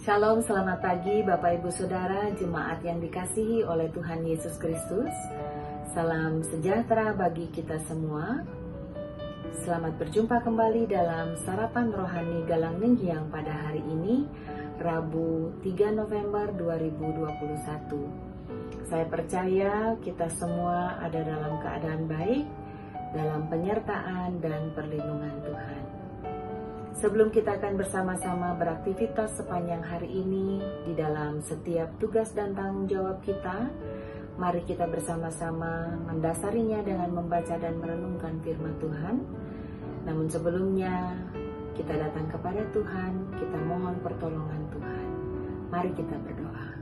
Shalom, selamat pagi Bapak Ibu Saudara, jemaat yang dikasihi oleh Tuhan Yesus Kristus. Salam sejahtera bagi kita semua. Selamat berjumpa kembali dalam Sarapan Rohani Galang Ninghyang pada hari ini, Rabu 3 November 2021. Saya percaya kita semua ada dalam keadaan baik, dalam penyertaan dan perlindungan Tuhan. Sebelum kita akan bersama-sama beraktivitas sepanjang hari ini di dalam setiap tugas dan tanggung jawab kita, mari kita bersama-sama mendasarinya dengan membaca dan merenungkan firman Tuhan. Namun sebelumnya, kita datang kepada Tuhan, kita mohon pertolongan Tuhan. Mari kita berdoa.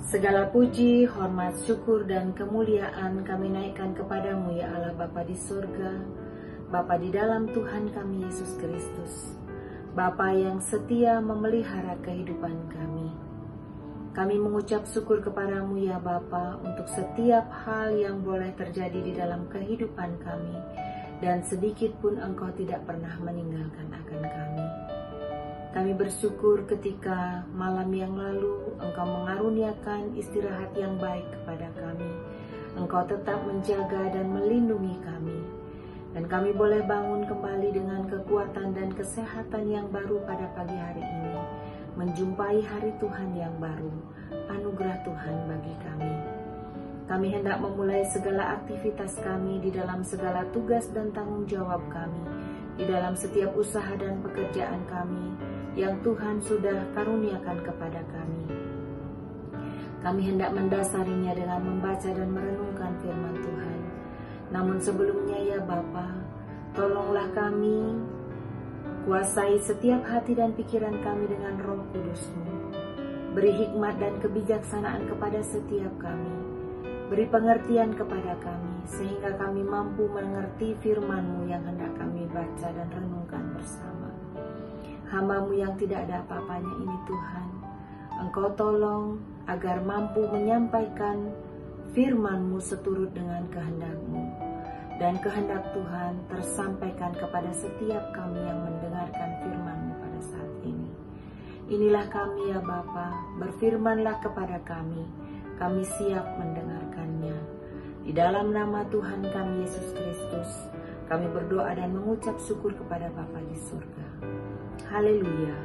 Segala puji, hormat, syukur, dan kemuliaan kami naikkan kepadamu ya Allah Bapa di surga, Bapa di dalam Tuhan kami Yesus Kristus, Bapa yang setia memelihara kehidupan kami. Kami mengucap syukur kepadamu ya Bapa untuk setiap hal yang boleh terjadi di dalam kehidupan kami, dan sedikit pun Engkau tidak pernah meninggalkan akan kami. Kami bersyukur ketika malam yang lalu Engkau mengaruniakan istirahat yang baik kepada kami. Engkau tetap menjaga dan melindungi kami. Dan kami boleh bangun kembali dengan kekuatan dan kesehatan yang baru pada pagi hari ini, menjumpai hari Tuhan yang baru, anugerah Tuhan bagi kami. Kami hendak memulai segala aktivitas kami di dalam segala tugas dan tanggung jawab kami, di dalam setiap usaha dan pekerjaan kami yang Tuhan sudah karuniakan kepada kami. Kami hendak mendasarinya dengan membaca dan merenungkan firman Tuhan. Namun sebelumnya ya Bapa, tolonglah kami, kuasai setiap hati dan pikiran kami dengan Roh Kudus-Mu. Beri hikmat dan kebijaksanaan kepada setiap kami. Beri pengertian kepada kami, sehingga kami mampu mengerti firman-Mu yang hendak kami baca dan renungkan bersama. Hamba-Mu yang tidak ada apa-apanya ini Tuhan, Engkau tolong agar mampu menyampaikan firman-Mu seturut dengan kehendak-Mu, dan kehendak Tuhan tersampaikan kepada setiap kami yang mendengarkan firman-Mu pada saat ini. Inilah kami ya Bapa, berfirmanlah kepada kami siap mendengarkannya. Di dalam nama Tuhan kami Yesus Kristus, kami berdoa dan mengucap syukur kepada Bapa di surga. Haleluya,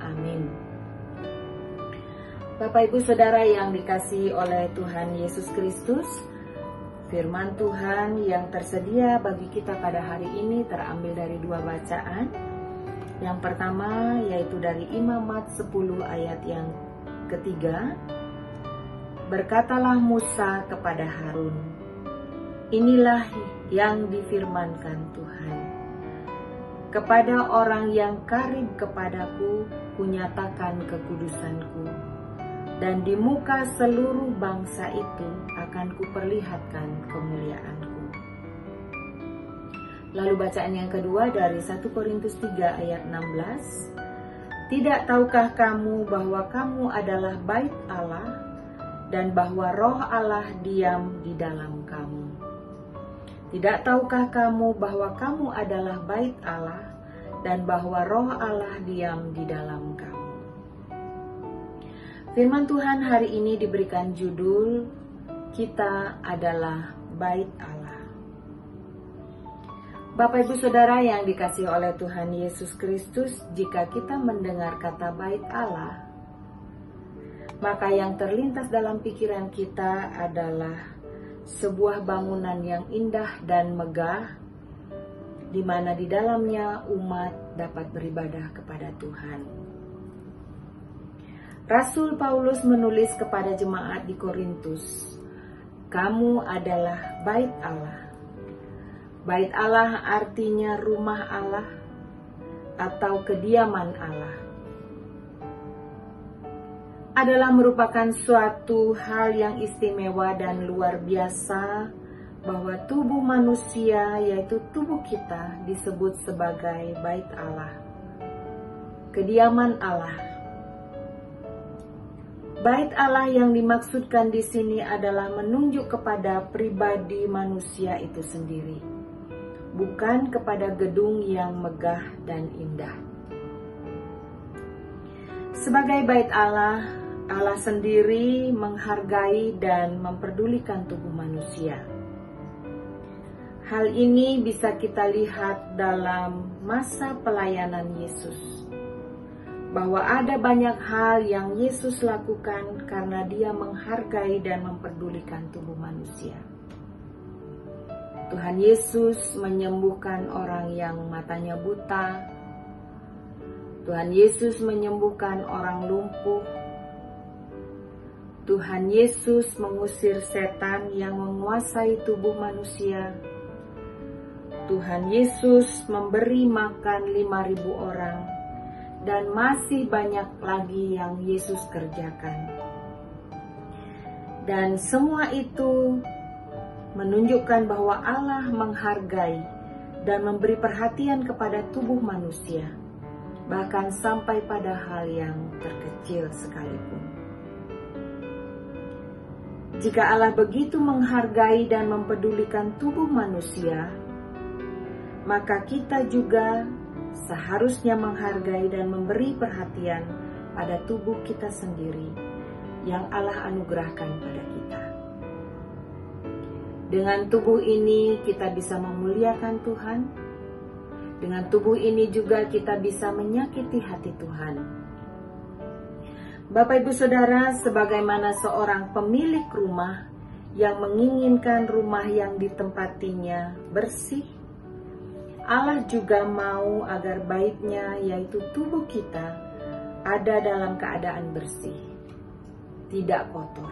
amin. Bapak Ibu Saudara yang dikasihi oleh Tuhan Yesus Kristus, firman Tuhan yang tersedia bagi kita pada hari ini terambil dari dua bacaan. Yang pertama yaitu dari Imamat 10 ayat yang ketiga. Berkatalah Musa kepada Harun, inilah yang difirmankan Tuhan. Kepada orang yang karib kepadaku, kunyatakan kekudusanku. Dan di muka seluruh bangsa itu akan kuperlihatkan kemuliaanku. Lalu bacaan yang kedua dari 1 Korintus 3 ayat 16. Tidak tahukah kamu bahwa kamu adalah bait Allah dan bahwa Roh Allah diam di dalam kamu? Tidak tahukah kamu bahwa kamu adalah bait Allah dan bahwa Roh Allah diam di dalam kamu? Firman Tuhan hari ini diberikan judul, Kita adalah Bait Allah. Bapak Ibu Saudara yang dikasihi oleh Tuhan Yesus Kristus, jika kita mendengar kata Bait Allah, maka yang terlintas dalam pikiran kita adalah sebuah bangunan yang indah dan megah, di mana di dalamnya umat dapat beribadah kepada Tuhan. Rasul Paulus menulis kepada jemaat di Korintus, kamu adalah bait Allah. Bait Allah artinya rumah Allah atau kediaman Allah. Adalah merupakan suatu hal yang istimewa dan luar biasa bahwa tubuh manusia, yaitu tubuh kita, disebut sebagai bait Allah, kediaman Allah. Bait Allah yang dimaksudkan di sini adalah menunjuk kepada pribadi manusia itu sendiri, bukan kepada gedung yang megah dan indah. Sebagai bait Allah, Allah sendiri menghargai dan memperdulikan tubuh manusia. Hal ini bisa kita lihat dalam masa pelayanan Yesus, bahwa ada banyak hal yang Yesus lakukan karena Dia menghargai dan memperdulikan tubuh manusia. Tuhan Yesus menyembuhkan orang yang matanya buta. Tuhan Yesus menyembuhkan orang lumpuh. Tuhan Yesus mengusir setan yang menguasai tubuh manusia. Tuhan Yesus memberi makan 5.000 orang, dan masih banyak lagi yang Yesus kerjakan. Dan semua itu menunjukkan bahwa Allah menghargai dan memberi perhatian kepada tubuh manusia, bahkan sampai pada hal yang terkecil sekalipun. Jika Allah begitu menghargai dan mempedulikan tubuh manusia, maka kita juga seharusnya menghargai dan memberi perhatian pada tubuh kita sendiri yang Allah anugerahkan pada kita. Dengan tubuh ini kita bisa memuliakan Tuhan. Dengan tubuh ini juga kita bisa menyakiti hati Tuhan. Bapak Ibu Saudara, sebagaimana seorang pemilik rumah yang menginginkan rumah yang ditempatinya bersih, Allah juga mau agar baitnya, yaitu tubuh kita, ada dalam keadaan bersih, tidak kotor.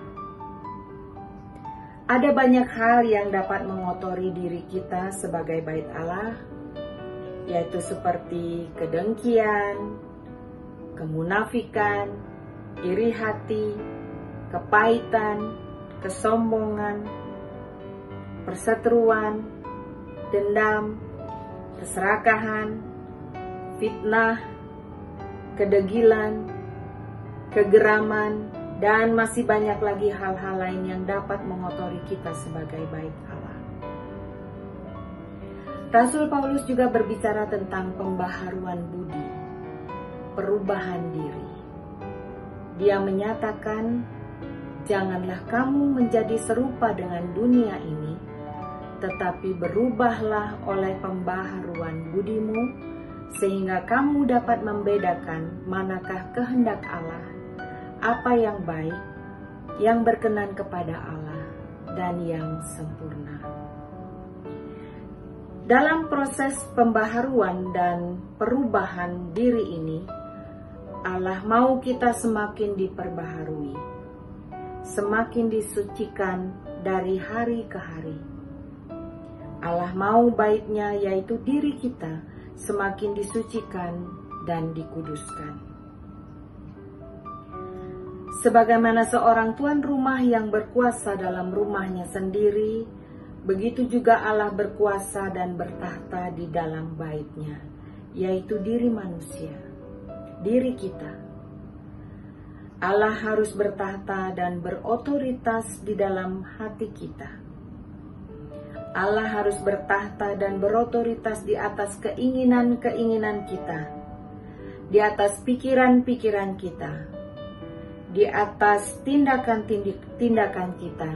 Ada banyak hal yang dapat mengotori diri kita sebagai bait Allah, yaitu seperti kedengkian, kemunafikan, iri hati, kepahitan, kesombongan, perseteruan, dendam, keserakahan, fitnah, kedegilan, kegeraman, dan masih banyak lagi hal-hal lain yang dapat mengotori kita sebagai bait Allah. Rasul Paulus juga berbicara tentang pembaharuan budi, perubahan diri. Dia menyatakan, janganlah kamu menjadi serupa dengan dunia ini, tetapi berubahlah oleh pembaharuan budimu, sehingga kamu dapat membedakan manakah kehendak Allah, apa yang baik, yang berkenan kepada Allah, dan yang sempurna. Dalam proses pembaharuan dan perubahan diri ini, Allah mau kita semakin diperbaharui, semakin disucikan dari hari ke hari. Allah mau baitnya, yaitu diri kita, semakin disucikan dan dikuduskan. Sebagaimana seorang tuan rumah yang berkuasa dalam rumahnya sendiri, begitu juga Allah berkuasa dan bertahta di dalam baitnya, yaitu diri manusia, diri kita. Allah harus bertahta dan berotoritas di dalam hati kita. Allah harus bertahta dan berotoritas di atas keinginan-keinginan kita, di atas pikiran-pikiran kita, di atas tindakan-tindakan kita,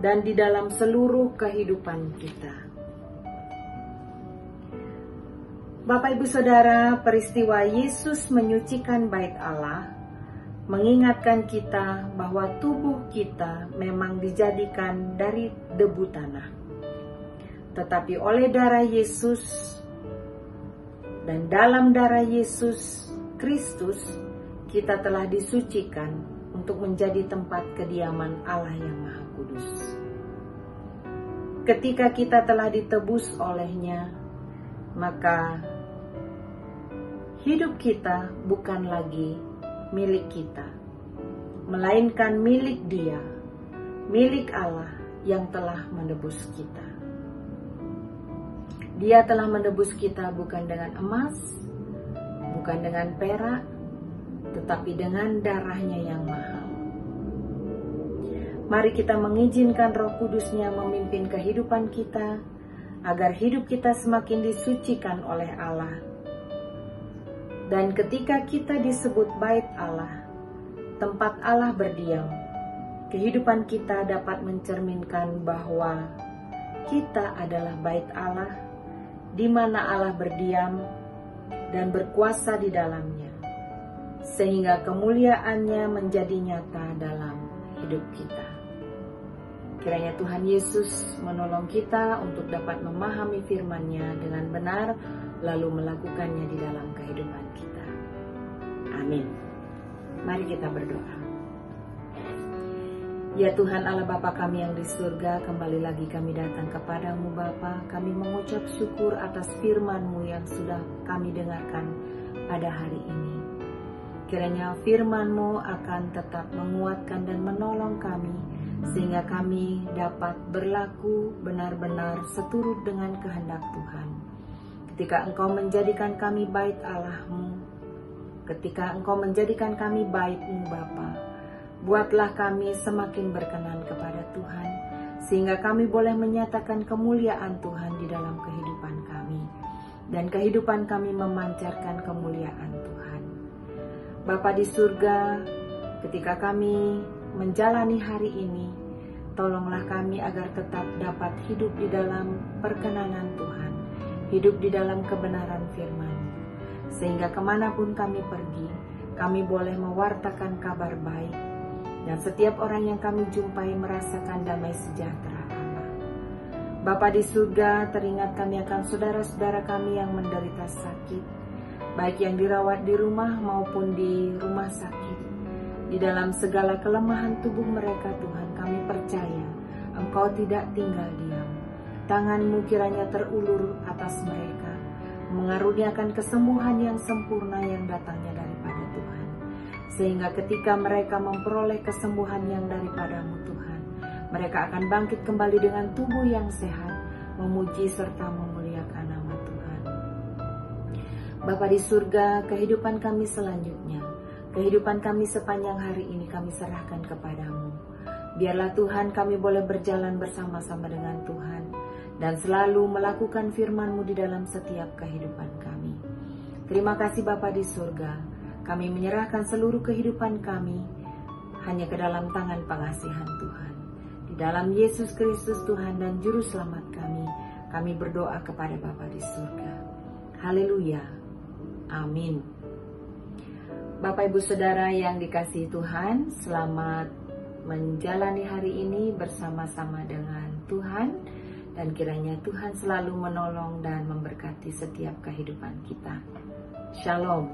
dan di dalam seluruh kehidupan kita. Bapak Ibu Saudara, peristiwa Yesus menyucikan bait Allah mengingatkan kita bahwa tubuh kita memang dijadikan dari debu tanah. Tetapi oleh darah Yesus dan dalam darah Yesus Kristus, kita telah disucikan untuk menjadi tempat kediaman Allah yang Maha Kudus. Ketika kita telah ditebus olehnya, maka hidup kita bukan lagi milik kita, melainkan milik Dia, milik Allah yang telah menebus kita. Dia telah menebus kita bukan dengan emas, bukan dengan perak, tetapi dengan darahnya yang mahal. Mari kita mengizinkan Roh Kudus-Nya memimpin kehidupan kita, agar hidup kita semakin disucikan oleh Allah. Dan ketika kita disebut bait Allah, tempat Allah berdiam, kehidupan kita dapat mencerminkan bahwa kita adalah bait Allah, di mana Allah berdiam dan berkuasa di dalamnya, sehingga kemuliaannya menjadi nyata dalam hidup kita. Kiranya Tuhan Yesus menolong kita untuk dapat memahami firman-Nya dengan benar, lalu melakukannya di dalam kehidupan kita. Amin. Mari kita berdoa. Ya Tuhan Allah Bapa kami yang di surga, kembali lagi kami datang kepadamu Bapa. Kami mengucap syukur atas firman-Mu yang sudah kami dengarkan pada hari ini. Kiranya firman-Mu akan tetap menguatkan dan menolong kami, sehingga kami dapat berlaku benar-benar seturut dengan kehendak Tuhan. Ketika Engkau menjadikan kami bait Allah-Mu, ketika Engkau menjadikan kami bait-Mu Bapa, buatlah kami semakin berkenan kepada Tuhan, sehingga kami boleh menyatakan kemuliaan Tuhan di dalam kehidupan kami, dan kehidupan kami memancarkan kemuliaan Tuhan. Bapa di surga, ketika kami menjalani hari ini, tolonglah kami agar tetap dapat hidup di dalam perkenanan Tuhan, hidup di dalam kebenaran firman-Mu, sehingga kemanapun kami pergi, kami boleh mewartakan kabar baik, dan setiap orang yang kami jumpai merasakan damai sejahtera Allah. Bapa di surga, teringat kami akan saudara-saudara kami yang menderita sakit, baik yang dirawat di rumah maupun di rumah sakit. Di dalam segala kelemahan tubuh mereka Tuhan, kami percaya Engkau tidak tinggal diam. Tangan-Mu kiranya terulur atas mereka, mengaruniakan kesembuhan yang sempurna yang datangnya daripada Tuhan. Sehingga ketika mereka memperoleh kesembuhan yang daripada-Mu Tuhan, mereka akan bangkit kembali dengan tubuh yang sehat, memuji serta memuliakan nama Tuhan. Bapa di surga, kehidupan kami selanjutnya, kehidupan kami sepanjang hari ini kami serahkan kepadamu. Biarlah Tuhan kami boleh berjalan bersama-sama dengan Tuhan, dan selalu melakukan firman-Mu di dalam setiap kehidupan kami. Terima kasih Bapa di surga, kami menyerahkan seluruh kehidupan kami hanya ke dalam tangan pengasihan Tuhan. Di dalam Yesus Kristus Tuhan dan Juru Selamat kami berdoa kepada Bapa di surga. Haleluya. Amin. Bapak Ibu Saudara yang dikasihi Tuhan, selamat menjalani hari ini bersama-sama dengan Tuhan, dan kiranya Tuhan selalu menolong dan memberkati setiap kehidupan kita. Shalom.